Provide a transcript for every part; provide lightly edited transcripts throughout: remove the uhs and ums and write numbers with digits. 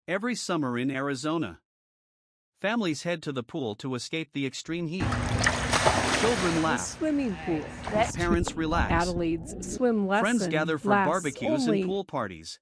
Every summer in Arizona, families head to the pool to escape the extreme heat. Children The laugh, swimming pool. parents relax, Adelaide's swim lesson friends gather for lasts barbecues only and pool parties.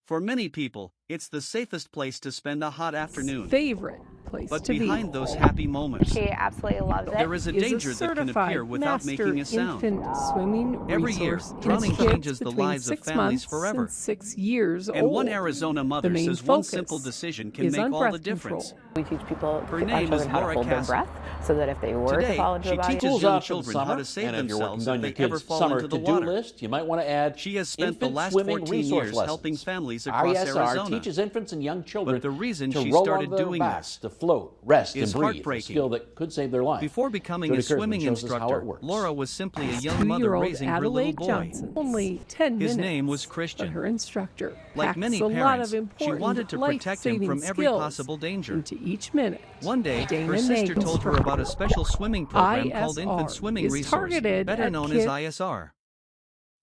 For many people, it's the safest place to spend a hot afternoon. favorite place But to be. behind those happy moments, She absolutely loves it. there is a Is danger that can certified appear without master making a sound. infant swimming Every year, resource. drowning It's kids changes the between lives of 6 families months forever. and 6 years And old. one Arizona mother main says one focus simple decision can is make on all the breath difference. control. We teach people, Her our name is children, how to Laura hold their Castle. breath so that if they were to Today, fall into she a body teaches School's young out for the children how summer, to save and if you're themselves working on if your they ever kids' fall summer into the to-do water. list, you might want to add She has spent the infant last swimming 14 resource years lessons. helping families across ISR Arizona. teaches infants and young children But the reason to she roll started onto their doing backs, this to float, rest, is and breathe, a heartbreaking. skill that could save their life. Before becoming Jody a swimming Kurzman shows us how it instructor, works. Laura was simply a young mother 2-year-old raising her little Adelaide boy. Johnson. Only 10 minutes. His name was But Christian. her instructor Like packs many a lot parents, of she important wanted to protect him from life-saving every skills possible danger. into each minute. One day, Dana her sister Nagel, told her about a special swimming program called Infant ISR Swimming is Resource, targeted better at known kids. as ISR.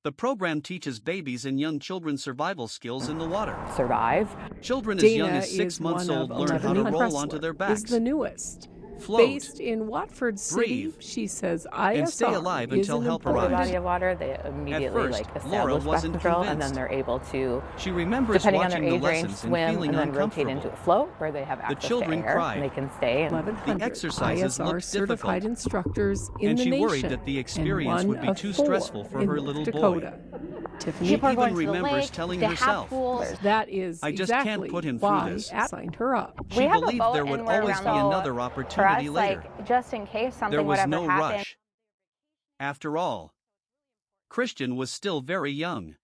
The program teaches babies and young children survival skills in the water. survive. Children as Dana young as 6 is months one old of learn how 11 to roll Pressler onto their is backs, the newest. float, Based in Watford City, breathe, she says ISR and stay alive is until an help Over the arrives. body of water, they immediately first, Laura establish breath wasn't control, and convinced. then they're able to, She remembers depending on their watching the age range, lessons and swim feeling and then rotate uncomfortable. into a float where they have access children to air cried. and they can stay. And 1,100 The exercises ISR looked certified difficult, instructors in and the she nation, worried that the and experience one would be of too 4 stressful for in her North little boy. Dakota. Tiffany She People are even going to the remembers lake, telling they herself, have pools. That is "I just can't exactly put him through why this." I signed her up. She We have a believed boat there would and we're always be around the- another For opportunity us, later. like, just in case something There was would ever no happen. rush. After all, Christian was still very young.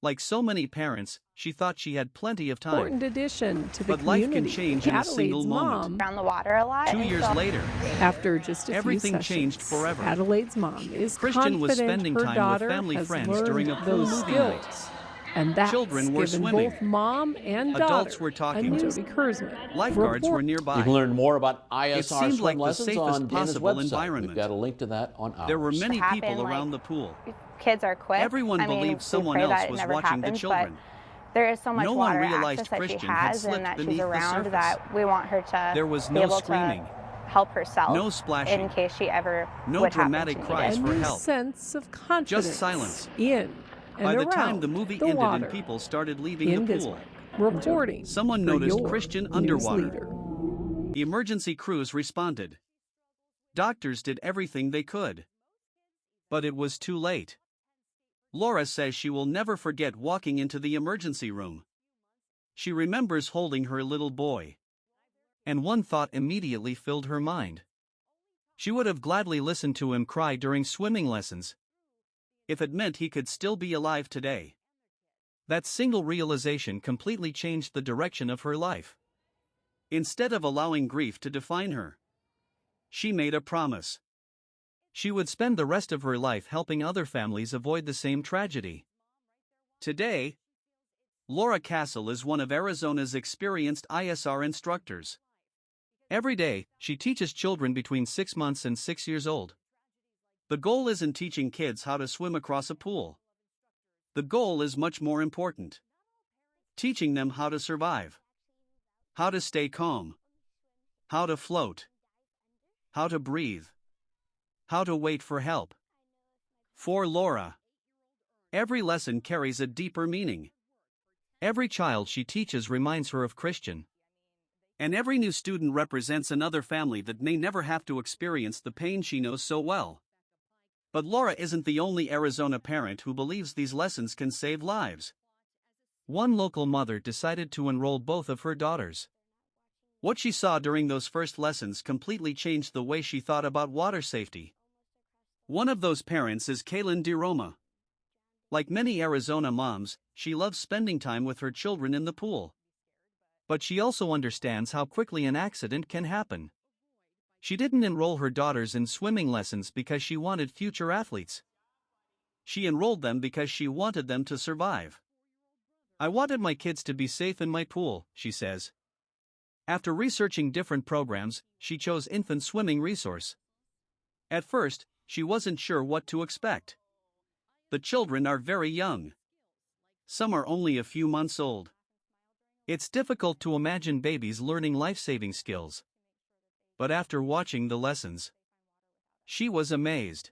Like so many parents, she thought she had plenty of time. Important addition to the But life community. can change in a single Adelaide's moment. mom, Around the water a lot. 2 and years so later, after just a Everything few sessions, changed forever. Adelaide's mom is Christian was confident spending her time with daughter family has friends learned during a pool those movie skills. night. And that's Children were given swimming. both mom and daughter Adults were talking. a new Jody Kurzman. Lifeguards were You nearby. can learn more about ISR seemed swim like the lessons safest on Dana's possible website. environment. We've got a link to that on ours. There were many happen, people like- around the pool. Kids are quick. Everyone I mean, believed we someone pray else that it was never watching the happens, children. But there is so much No one water realized access that Christian she had has slipped and that beneath she's the around surface. that we want her to There was be no able screaming, to help herself no splashing, in case she ever no would happen dramatic to need cries it. A for new help. sense of confidence silence. in and By the around time the movie the ended water. and people started leaving in the pool, Bismarck, reporting someone for noticed your Christian news underwater. leader. The emergency crews responded. Doctors did everything they could. But it was too late. Laura says she will never forget walking into the emergency room. She remembers holding her little boy. And one thought immediately filled her mind. She would have gladly listened to him cry during swimming lessons, if it meant he could still be alive today. That single realization completely changed the direction of her life. Instead of allowing grief to define her, she made a promise. She would spend the rest of her life helping other families avoid the same tragedy. Today, Laura Castle is one of Arizona's experienced ISR instructors. Every day, she teaches children between 6 months and 6 years old. The goal isn't teaching kids how to swim across a pool. The goal is much more important. Teaching them how to survive, how to stay calm, how to float, how to breathe, how to wait for help. For Laura, every lesson carries a deeper meaning. Every child she teaches reminds her of Christian. And every new student represents another family that may never have to experience the pain she knows so well. But Laura isn't the only Arizona parent who believes these lessons can save lives. One local mother decided to enroll both of her daughters. What she saw during those first lessons completely changed the way she thought about water safety. One of those parents is Kaylin DeRoma. Like many Arizona moms, she loves spending time with her children in the pool. But she also understands how quickly an accident can happen. She didn't enroll her daughters in swimming lessons because she wanted future athletes. She enrolled them because she wanted them to survive. I wanted my kids to be safe in my pool, she says. After researching different programs, she chose Infant Swimming Resource. At first, she wasn't sure what to expect. The children are very young. Some are only a few months old. It's difficult to imagine babies learning life-saving skills. But after watching the lessons, she was amazed.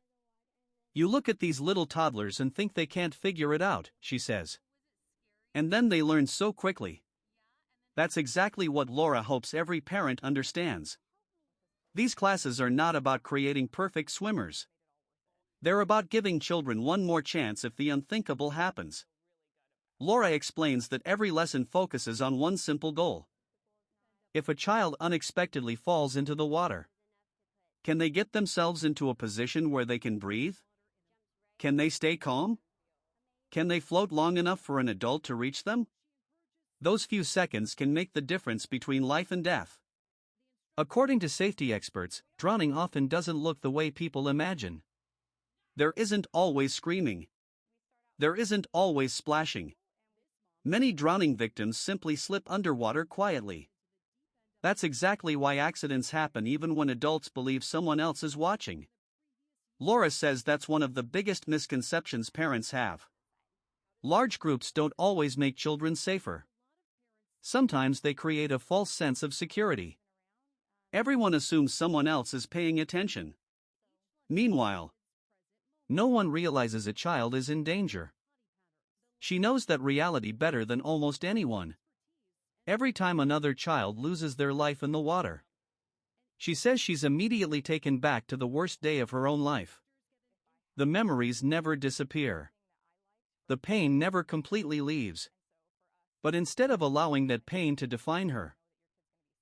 You look at these little toddlers and think they can't figure it out, she says. And then they learn so quickly. That's exactly what Laura hopes every parent understands. These classes are not about creating perfect swimmers. They're about giving children one more chance if the unthinkable happens. Laura explains that every lesson focuses on one simple goal. If a child unexpectedly falls into the water, can they get themselves into a position where they can breathe? Can they stay calm? Can they float long enough for an adult to reach them? Those few seconds can make the difference between life and death. According to safety experts, drowning often doesn't look the way people imagine. There isn't always screaming. There isn't always splashing. Many drowning victims simply slip underwater quietly. That's exactly why accidents happen even when adults believe someone else is watching. Laura says that's one of the biggest misconceptions parents have. Large groups don't always make children safer. Sometimes they create a false sense of security. Everyone assumes someone else is paying attention. Meanwhile, no one realizes a child is in danger. She knows that reality better than almost anyone. Every time another child loses their life in the water, she says she's immediately taken back to the worst day of her own life. The memories never disappear. The pain never completely leaves. But instead of allowing that pain to define her,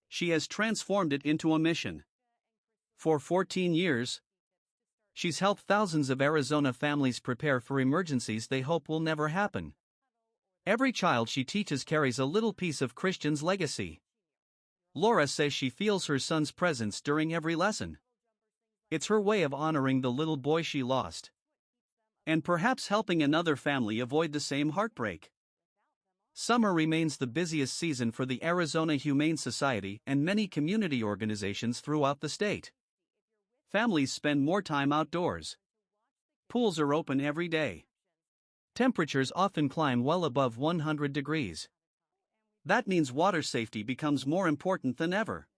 she has transformed it into a mission. For 14 years, she's helped thousands of Arizona families prepare for emergencies they hope will never happen. Every child she teaches carries a little piece of Christian's legacy. Laura says she feels her son's presence during every lesson. It's her way of honoring the little boy she lost, and perhaps helping another family avoid the same heartbreak. Summer remains the busiest season for the Arizona Humane Society and many community organizations throughout the state. Families spend more time outdoors. Pools are open every day. Temperatures often climb well above 100 degrees. That means water safety becomes more important than ever.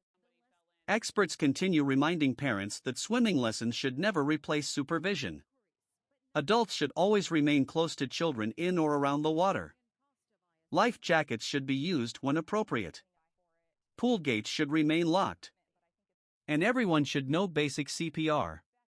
Experts continue reminding parents that swimming lessons should never replace supervision. Adults should always remain close to children in or around the water. Life jackets should be used when appropriate. Pool gates should remain locked. And everyone should know basic CPR.